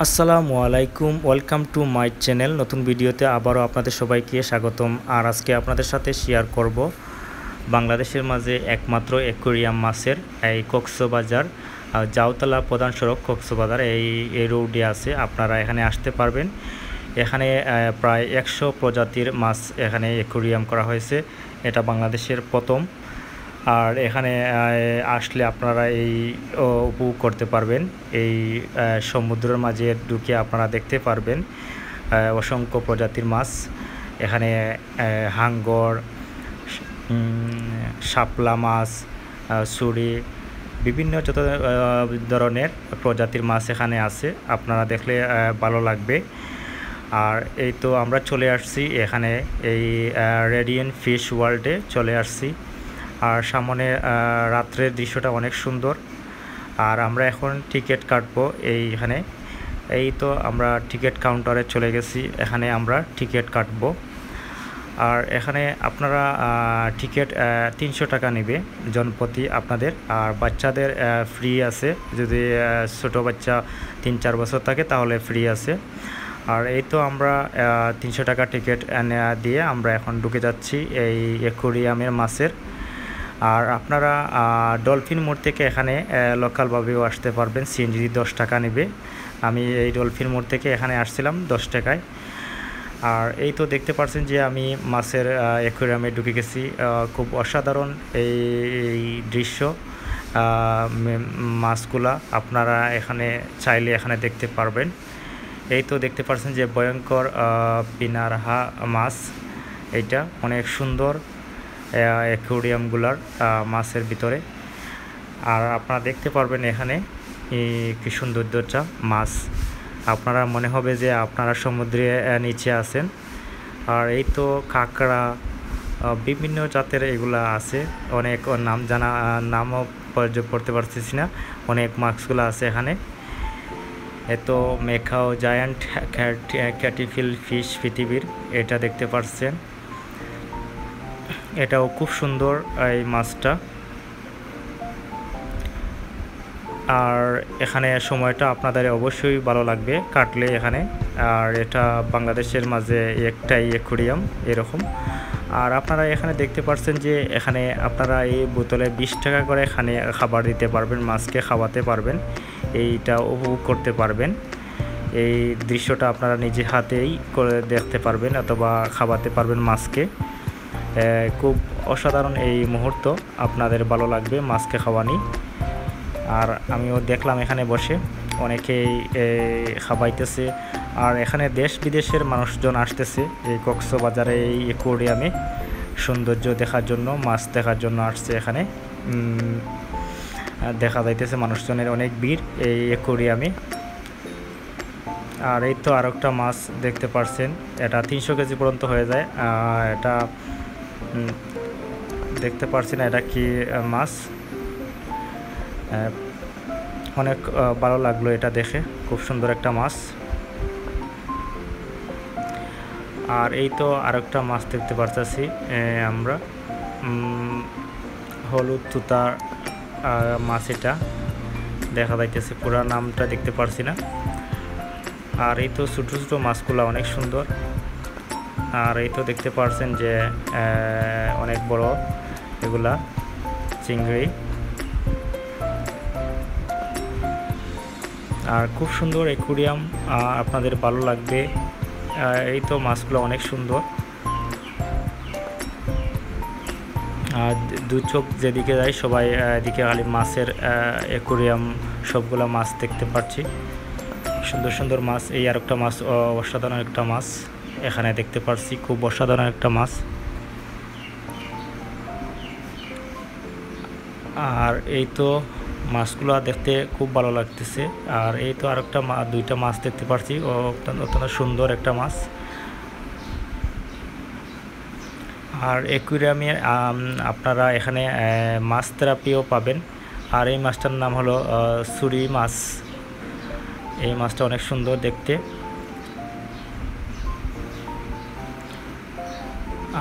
আসসালামু আলাইকুম, welcome to my channel. নতুন ভিডিওতে আবারও আপনাদের সবাইকে স্বাগতম। আর আজকে আপনাদের সাথে শেয়ার করব বাংলাদেশের মাঝে একমাত্র অ্যাকোয়ারিয়াম মাছের এই কক্সবাজার জাউতলা প্রধান সড়ক কক্সবাজার এই রোডে আছে। আপনারা এখানে আসতে পারবেন। এখানে প্রায় 100 প্রজাতির মাছ এখানে অ্যাকোয়ারিয়াম করা হয়েছে। এটা বাংলাদেশের প্রথম। আর এখানে আসলে আপনারা এই উপভোগ করতে পারবেন। এই সমুদ্রের মাঝে ঢুকে আপনারা দেখতে পারবেন অসংখ্য প্রজাতির মাছ। এখানে হাঙ্গর, শাপলা মাছ, ছুরি, বিভিন্ন যত ধরনের প্রজাতির মাছ এখানে আছে। আপনারা দেখলে ভালো লাগবে। আর এই তো আমরা চলে আসছি এখানে এই রেডিয়েন্ট ফিশ ওয়ার্ল্ডে চলে আসছি। আর সামনে রাত্রের দৃশ্যটা অনেক সুন্দর। আর আমরা এখন টিকিট কাটবো এইখানে। এই তো আমরা টিকিট কাউন্টারে চলে গেছি, এখানে আমরা টিকিট কাটবো। আর এখানে আপনারা টিকিট 300 টাকা নেবে জনপ্রতি আপনাদের। আর বাচ্চাদের ফ্রি আছে, যদি ছোটো বাচ্চা 3-4 বছর থাকে তাহলে ফ্রি আছে। আর এই তো আমরা 300 টাকা টিকিট দিয়ে আমরা এখন ঢুকে যাচ্ছি এই অ্যাকোয়ারিয়ামের মাছের। আর আপনারা ডলফিন মোড় থেকে এখানে লোকালভাবেও আসতে পারবেন। সিএনজি 10 টাকা নেবে। আমি এই ডলফিন মোড় থেকে এখানে আসছিলাম 10 টাকায়। আর এই তো দেখতে পাচ্ছেন যে আমি মাছের অ্যাকোয়ারিয়ামে ঢুকে গেছি। খুব অসাধারণ এই দৃশ্য। মাছগুলা আপনারা এখানে চাইলে এখানে দেখতে পারবেন। এই তো দেখতে পাচ্ছেন যে ভয়ঙ্কর পিনারহা মাছ। এইটা অনেক সুন্দর অ্যাকোয়ারিয়ামগুলার মাছের ভিতরে। আর আপনারা দেখতে পারবেন এখানে কি সৌন্দর্যটা মাছ। আপনারা মনে হবে যে আপনারা সমুদ্রে নিচে আছেন। আর এই তো কাঁকড়া, বিভিন্ন জাতের এগুলা আছে। অনেক নামও পড়তে পারতেছি না। অনেক মাছগুলো আছে এখানে। এত মেকাও জায়ান্ট ক্যাটিফিল ফিশ পৃথিবীর, এটা দেখতে পাচ্ছেন। এটাও খুব সুন্দর এই মাছটা। আর এখানে সময়টা আপনাদের অবশ্যই ভালো লাগবে কাটলে এখানে। আর এটা বাংলাদেশের মাঝে একটাই অ্যাকোয়ারিয়াম এরকম। আর আপনারা এখানে দেখতে পাচ্ছেন যে এখানে আপনারা এই বোতলে 20 টাকা করে এখানে খাবার দিতে পারবেন, মাছকে খাওয়াতে পারবেন, এইটা উপভোগ করতে পারবেন। এই দৃশ্যটা আপনারা নিজে হাতেই করে দেখতে পারবেন অথবা খাওয়াতে পারবেন মাছকে। খুব অসাধারণ এই মুহূর্ত, আপনাদের ভালো লাগবে মাছকে খাওয়ানি। আর আমিও দেখলাম এখানে বসে অনেকেই খাওয়াইতেছে। আর এখানে দেশ বিদেশের মানুষজন আসতেছে এই কক্সবাজারে এই অ্যাকোয়ারিয়ামে সৌন্দর্য দেখার জন্য, মাছ দেখার জন্য আসছে এখানে। দেখা যাইতেছে মানুষজনের অনেক ভিড় এই অ্যাকোয়ারিয়ামে। আর এই তো আর একটা মাছ দেখতে পাচ্ছেন, এটা 300 কেজি পর্যন্ত হয়ে যায়। এটা দেখতে পাচ্ছি না এটা কি মাছ। অনেক ভালো লাগলো এটা দেখে, খুব সুন্দর একটা মাছ। আর এই তো আরেকটা মাছ দেখতে পারতেছি আমরা, হলুদ তুতার মাছ। এটা দেখা যাইতেছে, পুরো নামটা দেখতে পারছি না। আর এই তো ছোটো ছোটো মাছগুলো অনেক সুন্দর। আর এই তো দেখতে পাচ্ছেন যে অনেক বড় এগুলা চিংড়ি। আর খুব সুন্দর অ্যাকোয়ারিয়াম, আপনাদের ভালো লাগবে। এই তো মাছগুলো অনেক সুন্দর। আর দু চোখ যেদিকে যায় সবাই এদিকে খালি মাছের অ্যাকোয়ারিয়াম, সবগুলো মাছ দেখতে পাচ্ছি, সুন্দর সুন্দর মাছ। এই আর একটা মাছ, অসাধারণ একটা মাছ এখানে দেখতে পাচ্ছি, খুব অসাধারণ একটা মাছ। আর এই তো মাছগুলো দেখতে খুব ভালো লাগতেছে। আর এই তো আরেকটা দুইটা মাছ দেখতে পাচ্ছি, অত্যন্ত সুন্দর একটা মাছ। আর অ্যাকোয়ারিয়ামে আপনারা এখানে মাছ থেরাপিও পাবেন। আর এই মাছটার নাম হলো ছুরি মাছ। এই মাছটা অনেক সুন্দর দেখতে।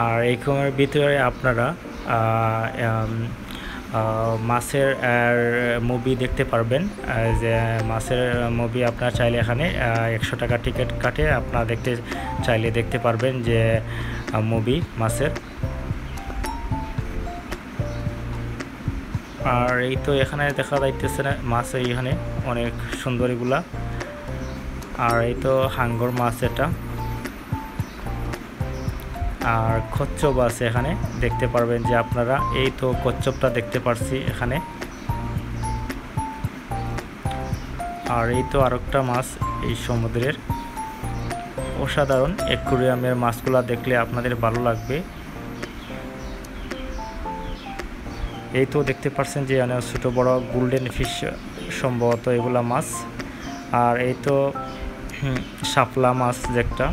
আর এই কমের ভিতরে আপনারা মাছের মুভি দেখতে পারবেন। যে মাছের মুভি আপনারা চাইলে এখানে 100 টাকা টিকিট কাটে আপনারা চাইলে দেখতে পারবেন যে মুভি মাছের। আর এই তো এখানে দেখা যাইতেছে মাছ এইখানে অনেক সুন্দর এগুলা। আর এই তো হাঙ্গর মাছ এটা, আর কচ্ছপ আছে এখানে দেখতে পারবেন যে আপনারা। এই তো কচ্ছপটা দেখতে পারছি এখানে। আর এই তো আরেকটা মাছ এই সমুদ্রের, অসাধারণ অ্যাকুয়ারিয়ামের মাছগুলা দেখলে আপনাদের ভালো লাগবে। এই তো দেখতে পাচ্ছেন যে অনেক ছোট বড় গোল্ডেন ফিশ সম্ভবত এগুলা মাছ। আর এই তো শাপলা মাছ যেটা,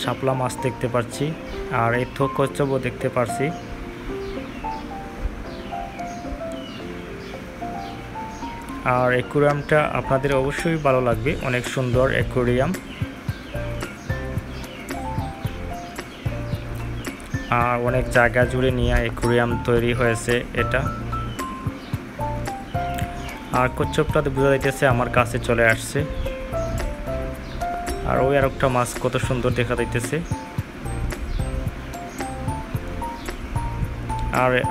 শাপলা মাছ দেখতে পাচ্ছি। আর এই তো কচ্ছপও দেখতে পাচ্ছি। আর অ্যাকুয়ারিয়ামটা আপনাদের অবশ্যই ভালো লাগবে, অনেক সুন্দর অ্যাকুয়ারিয়াম। আর অনেক জায়গা জুড়ে নিয়ে অ্যাকুয়ারিয়াম তৈরি হয়েছে এটা। আর কচ্ছপটা বোঝা যাইতেছে আমার কাছে চলে আসছে। আর ওই আরেকটা মাছ কত সুন্দর দেখা যাইতেছে।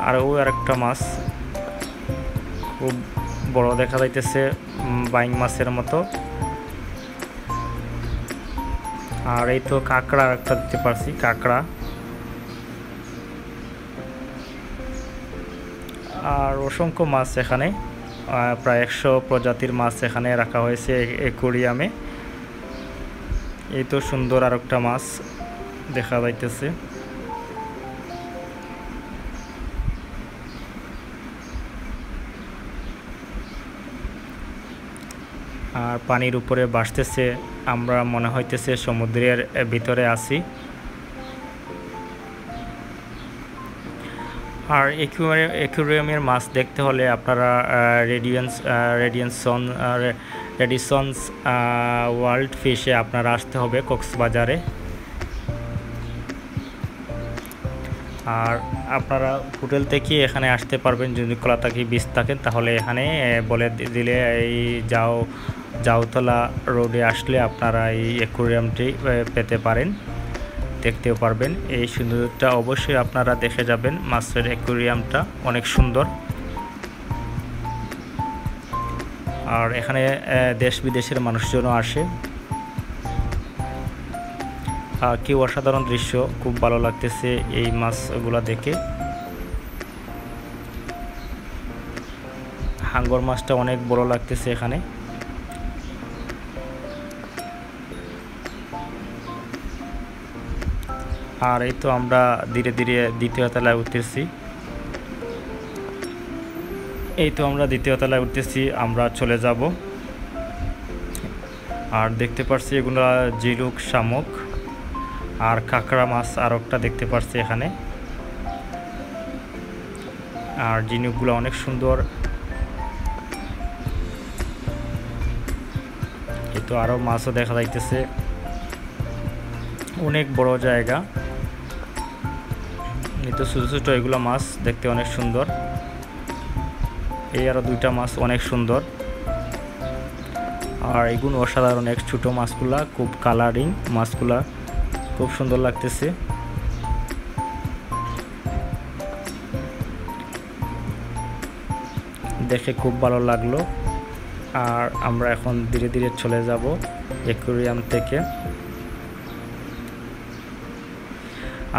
আর ওই আরেকটা মাছ খুব বড় দেখা যাইতেছে, বাইং মাছের মতো। আর এই তো কাঁকড়া একটা দেখতে পাচ্ছি, কাঁকড়া। আর অসংখ্য মাছ এখানে, প্রায় 100 প্রজাতির মাছ এখানে রাখা হয়েছে অ্যাকুয়ারিয়ামে। এই তো সুন্দর আরেকটা মাছ দেখা যাইতেছে। আর পানির উপরে ভাসতেছে, আমরা মনে হইতেছে সমুদ্রের ভিতরে আছি। আর অ্যাকুয়ারিয়ামের মাছ দেখতে হলে আপনারা রেডিসন্স ওয়ার্ল্ড ফিশে আপনারা আসতে হবে কক্সবাজারে। আর আপনারা হোটেল থেকে এখানে আসতে পারবেন, যদি কলাতাকি বিচ থাকেন তাহলে এখানে বলে দিলে এই জাউতলা রোডে আসলে আপনারা এই অ্যাকুয়ারিয়ামটি পেতে পারেন, দেখতেও পারবেন। এই সৌন্দর্যটা অবশ্যই আপনারা দেখে যাবেন। মাছের অ্যাকুয়ারিয়ামটা অনেক সুন্দর। আর এখানে দেশ বিদেশের মানুষজনও আসে। কি অসাধারণ দৃশ্য, খুব ভালো লাগতেছে এই মাছগুলা দেখে। হাঙ্গর মাছটা অনেক বড় লাগতেছে এখানে। আর এই তো আমরা ধীরে ধীরে দ্বিতীয় তলায় উঠতেছি। আমরা চলে যাব। আর দেখতে পাচ্ছি এগুলো ঝিনুক, শামুক আর কাঁকড়া মাছ আর একটা দেখতে পাচ্ছি এখানে। আর ঝিনুকগুলো অনেক সুন্দর। এই তো আরো মাছও দেখা যাইতেছে, অনেক বড় জায়গা। এই তো ছোট ছোট এগুলো মাছ দেখতে অনেক সুন্দর। এই আরো দুইটা মাছ অনেক সুন্দর। আর এগুলো অসাধারণ, এক ছোট মাছগুলা খুব কালারিং, মাছগুলা খুব সুন্দর লাগতেছে। দেখে খুব ভালো লাগলো। আর আমরা এখন ধীরে ধীরে চলে যাব অ্যাকুয়ারিয়াম থেকে।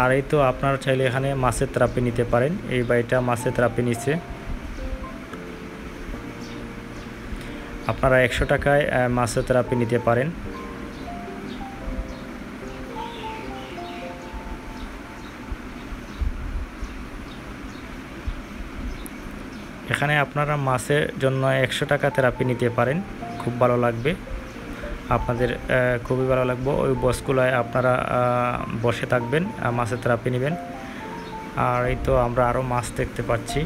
আর এই তো আপনারা চাইলে এখানে মাছের থেরাপি নিতে পারেন। এই বাড়িটা মাছের থেরাপি নিচ্ছে। আপনারা 100 টাকায় মাছের থেরাপি নিতে পারেন। এখানে আপনারা মাছের জন্য 100 টাকা থেরাপি নিতে পারেন, খুব ভালো লাগবে আপনাদের, খুবই ভালো লাগবে। ওই বসগুলায় আপনারা বসে থাকবেন, মাছের থেরাপি নেবেন। আর এই তো আমরা আরও মাছ দেখতে পাচ্ছি।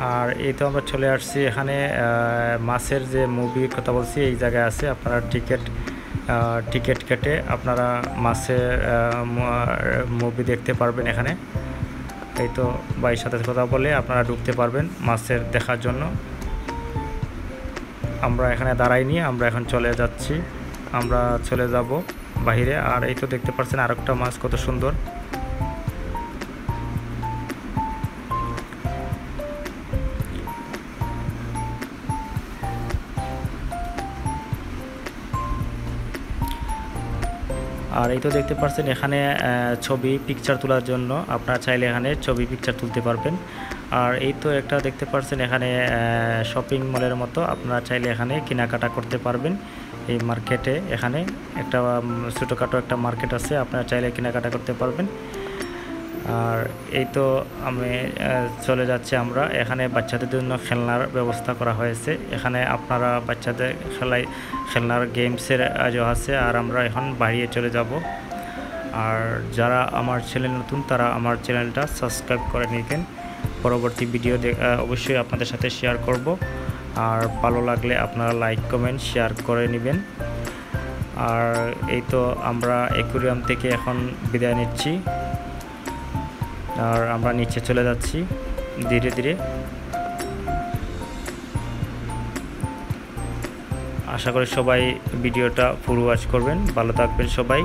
আর এই তো আমরা চলে আসছি এখানে মাছের যে মুভির কথা বলছি এই জায়গায় আছে। আপনারা টিকিট কেটে আপনারা মাছের মুভি দেখতে পারবেন এখানে। এই তো ভাইয়ের সাথে কথা বলে আপনারা ঢুকতে পারবেন মাছের দেখার জন্য। আমরা এখানে দাঁড়াইনি, আমরা এখন চলে যাচ্ছি, আমরা চলে যাব বাইরে। আর এই তো দেখতে পাচ্ছেন আরেকটা মাছ কত সুন্দর। আর এই তো দেখতে পাচ্ছেন এখানে ছবি পিকচার তোলার জন্য আপনারা চাইলে এখানে ছবি পিকচার তুলতে পারবেন। আর এই তো একটা দেখতে পাচ্ছেন এখানে শপিং মলের মতো, আপনারা চাইলে এখানে কেনাকাটা করতে পারবেন। এই মার্কেটে এখানে একটা ছোটোখাটো একটা মার্কেট আছে, আপনারা চাইলে কেনাকাটা করতে পারবেন। আর এই তো আমি চলে যাচ্ছি আমরা। এখানে বাচ্চাদের জন্য খেলনার ব্যবস্থা করা হয়েছে, এখানে আপনারা বাচ্চাদের খেলনার গেমসের আজও আছে। আর আমরা এখন বাইরে চলে যাব। আর যারা আমার চ্যানেল নতুন তারা আমার চ্যানেলটা সাবস্ক্রাইব করে নিবেন। পরবর্তী ভিডিও অবশ্যই আপনাদের সাথে শেয়ার করব। আর ভালো লাগলে আপনারা লাইক কমেন্ট শেয়ার করে নেবেন। আর এই তো আমরা অ্যাকুয়ারিয়াম থেকে এখন বিদায় নিচ্ছি। আর আমরা নিচে চলে যাচ্ছি ধীরে ধীরে। আশা করি সবাই ভিডিওটা পুরো ওয়াচ করবেন। ভালো থাকবেন সবাই।